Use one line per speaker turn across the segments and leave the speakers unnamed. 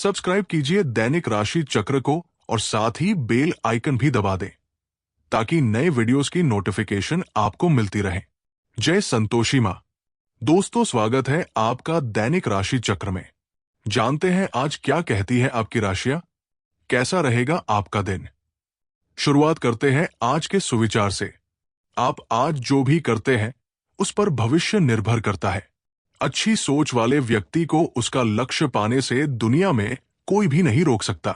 Subscribe कीजिए दैनिक राशि चक्र को और साथ ही बेल आइकन भी दबा दें ताकि नए वीडियोस की नोटिफिकेशन आपको मिलती रहे। जय संतोषी मां। दोस्तों, स्वागत है आपका दैनिक राशि चक्र में। जानते हैं आज क्या कहती है आपकी राशियां, कैसा रहेगा आपका दिन। शुरुआत करते हैं आज के सुविचार से। आप आज जो भी करते हैं उस पर भविष्य निर्भर करता है। अच्छी सोच वाले व्यक्ति को उसका लक्ष्य पाने से दुनिया में कोई भी नहीं रोक सकता,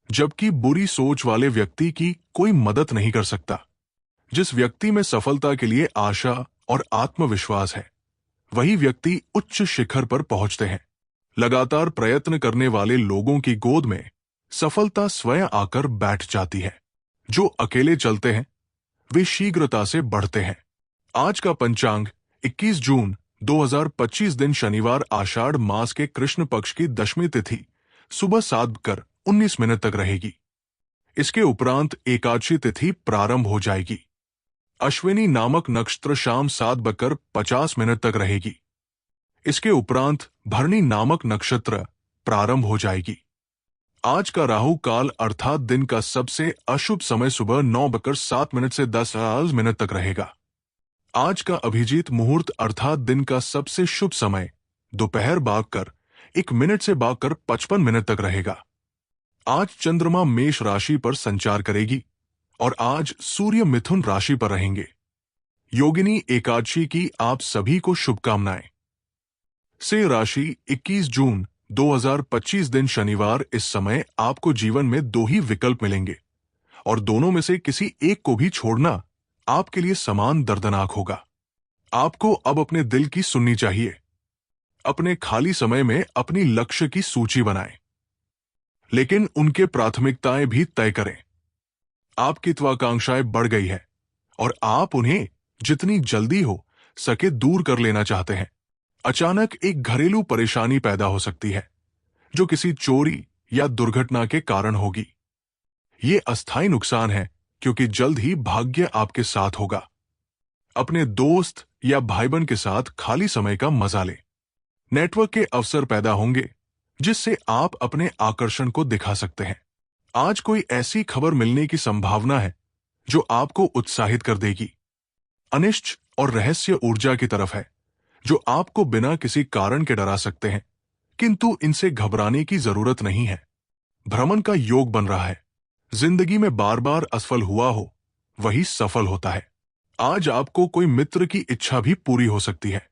जबकि बुरी सोच वाले व्यक्ति की कोई मदद नहीं कर सकता। जिस व्यक्ति में सफलता के लिए आशा और आत्मविश्वास है, वही व्यक्ति उच्च शिखर पर पहुंचते हैं। लगातार प्रयत्न करने वाले लोगों की गोद में सफलता स्वयं आकर बैठ जाती है। जो अकेले चलते हैं वे शीघ्रता से बढ़ते हैं। आज का पंचांग 21 जून 2025 दिन शनिवार, आषाढ़ मास के कृष्ण पक्ष की दशमी तिथि सुबह 7:19 तक रहेगी। इसके उपरांत एकादशी तिथि प्रारंभ हो जाएगी। अश्विनी नामक नक्षत्र शाम 7:50 तक रहेगी। इसके उपरांत भरणी नामक नक्षत्र प्रारंभ हो जाएगी। आज का राहु काल अर्थात दिन का सबसे अशुभ समय सुबह 9:07 से 10:00 तक रहेगा। आज का अभिजीत मुहूर्त अर्थात दिन का सबसे शुभ समय दोपहर 12:01 से 12:55 तक रहेगा। आज चंद्रमा मेष राशि पर संचार करेगी और आज सूर्य मिथुन राशि पर रहेंगे। योगिनी एकादशी की आप सभी को शुभकामनाएं। सिंह राशि 21 जून 2025 दिन शनिवार, इस समय आपको जीवन में दो ही विकल्प मिलेंगे और दोनों में से किसी एक को भी छोड़ना आपके लिए समान दर्दनाक होगा। आपको अब अपने दिल की सुननी चाहिए। अपने खाली समय में अपनी लक्ष्य की सूची बनाएं, लेकिन उनके प्राथमिकताएं भी तय करें। आपकी महत्वाकांक्षाएं बढ़ गई है और आप उन्हें जितनी जल्दी हो सके दूर कर लेना चाहते हैं। अचानक एक घरेलू परेशानी पैदा हो सकती है जो किसी चोरी या दुर्घटना के कारण होगी। ये अस्थायी नुकसान है क्योंकि जल्द ही भाग्य आपके साथ होगा। अपने दोस्त या भाई बहन के साथ खाली समय का मजा लें। नेटवर्क के अवसर पैदा होंगे जिससे आप अपने आकर्षण को दिखा सकते हैं। आज कोई ऐसी खबर मिलने की संभावना है जो आपको उत्साहित कर देगी। अनिश्च और रहस्य ऊर्जा की तरफ है जो आपको बिना किसी कारण के डरा सकते हैं, किंतु इनसे घबराने की जरूरत नहीं है। भ्रमण का योग बन रहा है। जिंदगी में बार बार असफल हुआ हो वही सफल होता है। आज आपको कोई मित्र की इच्छा भी पूरी हो सकती है।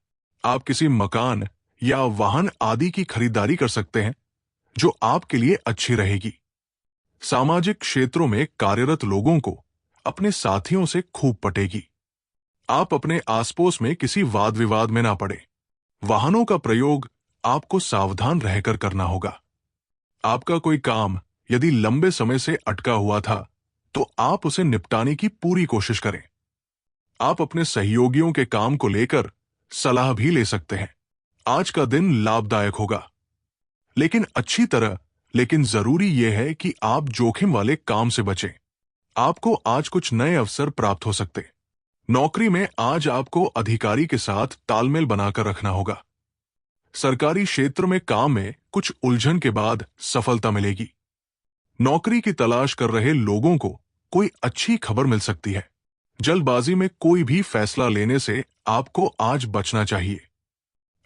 आप किसी मकान या वाहन आदि की खरीदारी कर सकते हैं जो आपके लिए अच्छी रहेगी। सामाजिक क्षेत्रों में कार्यरत लोगों को अपने साथियों से खूब पटेगी। आप अपने आसपास में किसी वाद विवाद में ना पड़े। वाहनों का प्रयोग आपको सावधान रहकर करना होगा। आपका कोई काम यदि लंबे समय से अटका हुआ था तो आप उसे निपटाने की पूरी कोशिश करें। आप अपने सहयोगियों के काम को लेकर सलाह भी ले सकते हैं। आज का दिन लाभदायक होगा, लेकिन जरूरी यह है कि आप जोखिम वाले काम से बचें। आपको आज कुछ नए अवसर प्राप्त हो सकते। नौकरी में आज आपको अधिकारी के साथ तालमेल बनाकर रखना होगा। सरकारी क्षेत्र में काम में कुछ उलझन के बाद सफलता मिलेगी। नौकरी की तलाश कर रहे लोगों को कोई अच्छी खबर मिल सकती है। जल्दबाजी में कोई भी फैसला लेने से आपको आज बचना चाहिए।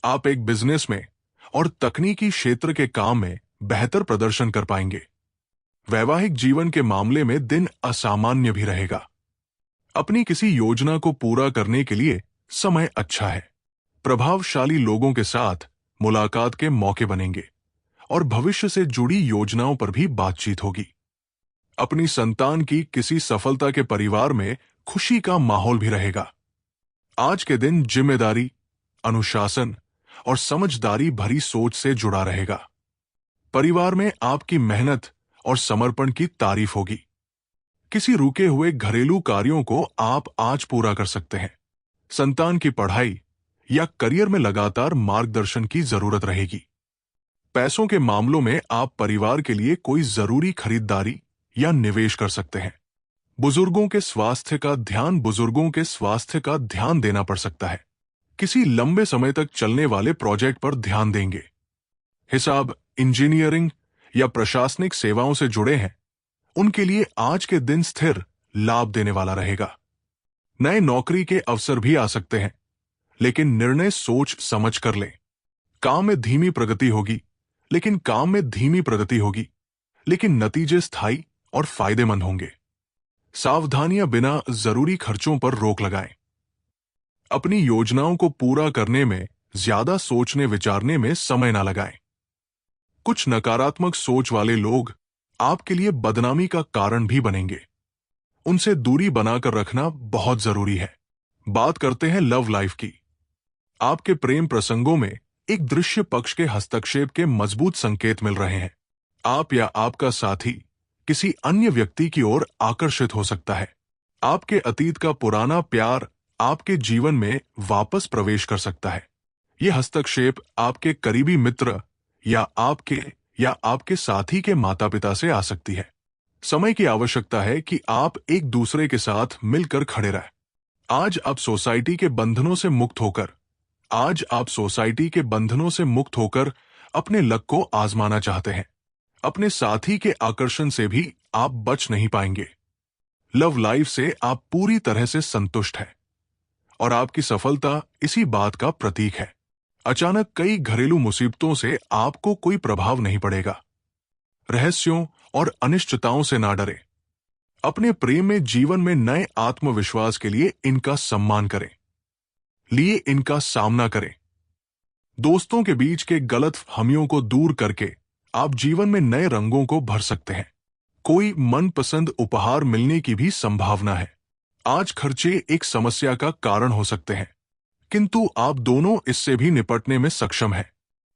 आप एक बिजनेस में और तकनीकी क्षेत्र के काम में बेहतर प्रदर्शन कर पाएंगे। वैवाहिक जीवन के मामले में दिन असामान्य भी रहेगा। अपनी किसी योजना को पूरा करने के लिए समय अच्छा है। प्रभावशाली लोगों के साथ मुलाकात के मौके बनेंगे और भविष्य से जुड़ी योजनाओं पर भी बातचीत होगी। अपनी संतान की किसी सफलता के परिवार में खुशी का माहौल भी रहेगा। आज के दिन जिम्मेदारी, अनुशासन और समझदारी भरी सोच से जुड़ा रहेगा। परिवार में आपकी मेहनत और समर्पण की तारीफ होगी। किसी रुके हुए घरेलू कार्यों को आप आज पूरा कर सकते हैं। संतान की पढ़ाई या करियर में लगातार मार्गदर्शन की जरूरत रहेगी। पैसों के मामलों में आप परिवार के लिए कोई जरूरी खरीदारी या निवेश कर सकते हैं। बुजुर्गों के स्वास्थ्य का ध्यान देना पड़ सकता है। किसी लंबे समय तक चलने वाले प्रोजेक्ट पर ध्यान देंगे। हिसाब, इंजीनियरिंग या प्रशासनिक सेवाओं से जुड़े हैं, उनके लिए आज के दिन स्थिर लाभ देने वाला रहेगा। नए नौकरी के अवसर भी आ सकते हैं, लेकिन निर्णय सोच समझ कर लें। काम में धीमी प्रगति होगी, लेकिन नतीजे स्थायी और फायदेमंद होंगे। सावधानियां बिना जरूरी खर्चों पर रोक लगाएं। अपनी योजनाओं को पूरा करने में ज्यादा सोचने विचारने में समय ना लगाएं। कुछ नकारात्मक सोच वाले लोग आपके लिए बदनामी का कारण भी बनेंगे। उनसे दूरी बनाकर रखना बहुत जरूरी है। बात करते हैं लव लाइफ की। आपके प्रेम प्रसंगों में एक दृश्य पक्ष के हस्तक्षेप के मजबूत संकेत मिल रहे हैं। आप या आपका साथी किसी अन्य व्यक्ति की ओर आकर्षित हो सकता है। आपके अतीत का पुराना प्यार आपके जीवन में वापस प्रवेश कर सकता है। यह हस्तक्षेप आपके करीबी मित्र या आपके साथी के माता पिता से आ सकती है। समय की आवश्यकता है कि आप एक दूसरे के साथ मिलकर खड़े रहें। आज आप सोसाइटी के बंधनों से मुक्त होकर अपने लक्ष्य को आजमाना चाहते हैं। अपने साथी के आकर्षण से भी आप बच नहीं पाएंगे। लव लाइफ से आप पूरी तरह से संतुष्ट हैं और आपकी सफलता इसी बात का प्रतीक है। अचानक कई घरेलू मुसीबतों से आपको कोई प्रभाव नहीं पड़ेगा। रहस्यों और अनिश्चितताओं से ना डरें। अपने प्रेम में जीवन में नए आत्मविश्वास के लिए इनका सामना करें। दोस्तों के बीच के गलतफहमियों को दूर करके आप जीवन में नए रंगों को भर सकते हैं। कोई मनपसंद उपहार मिलने की भी संभावना है। आज खर्चे एक समस्या का कारण हो सकते हैं, किंतु आप दोनों इससे भी निपटने में सक्षम हैं।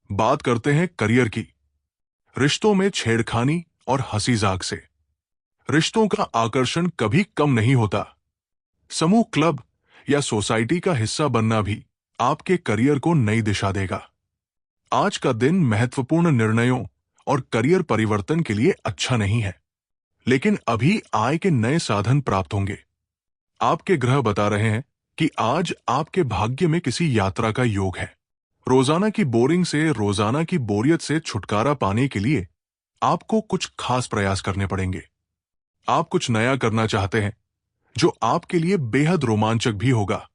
बात करते हैं करियर की। रिश्तों में छेड़खानी और हंसी मजाक से रिश्तों का आकर्षण कभी कम नहीं होता। समूह, क्लब या सोसाइटी का हिस्सा बनना भी आपके करियर को नई दिशा देगा। आज का दिन महत्वपूर्ण निर्णयों और करियर परिवर्तन के लिए अच्छा नहीं है, लेकिन अभी आय के नए साधन प्राप्त होंगे। आपके ग्रह बता रहे हैं कि आज आपके भाग्य में किसी यात्रा का योग है। रोजाना की बोरियत से छुटकारा पाने के लिए आपको कुछ खास प्रयास करने पड़ेंगे। आप कुछ नया करना चाहते हैं जो आपके लिए बेहद रोमांचक भी होगा।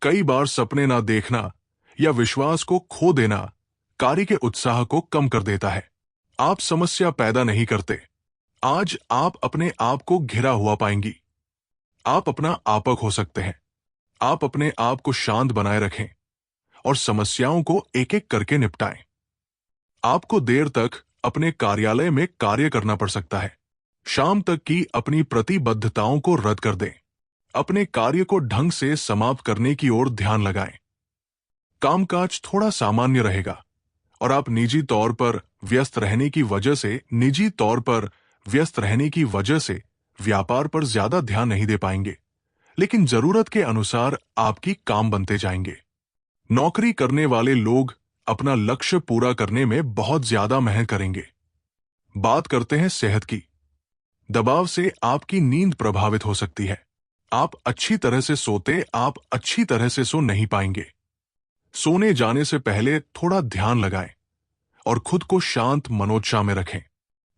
कई बार सपने ना देखना या विश्वास को खो देना कार्य के उत्साह को कम कर देता है। आप समस्या पैदा नहीं करते। आज आप अपने आप को घिरा हुआ पाएंगी। आप अपना आपक हो सकते हैं। आप अपने आप को शांत बनाए रखें और समस्याओं को एक एक करके निपटाएं। आपको देर तक अपने कार्यालय में कार्य करना पड़ सकता है। शाम तक की अपनी प्रतिबद्धताओं को रद्द कर दें। अपने कार्य को ढंग से समाप्त करने की ओर ध्यान लगाएं। कामकाज थोड़ा सामान्य रहेगा और आप निजी तौर पर व्यस्त रहने की वजह से व्यापार पर ज्यादा ध्यान नहीं दे पाएंगे, लेकिन जरूरत के अनुसार आपकी काम बनते जाएंगे। नौकरी करने वाले लोग अपना लक्ष्य पूरा करने में बहुत ज्यादा मेहनत करेंगे। बात करते हैं सेहत की। दबाव से आपकी नींद प्रभावित हो सकती है। आप अच्छी तरह से सो नहीं पाएंगे। सोने जाने से पहले थोड़ा ध्यान लगाएं और खुद को शांत मनोदशा में रखें।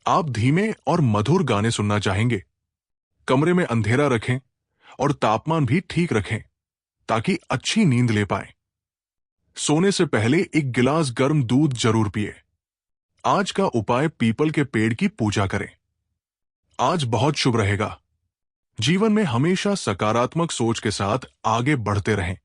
आप धीमे और मधुर गाने सुनना चाहेंगे। कमरे में अंधेरा रखें और तापमान भी ठीक रखें ताकि अच्छी नींद ले पाएं। सोने से पहले एक गिलास गर्म दूध जरूर पिए। आज का उपाय पीपल के पेड़ की पूजा करें। आज बहुत शुभ रहेगा। जीवन में हमेशा सकारात्मक सोच के साथ आगे बढ़ते रहें।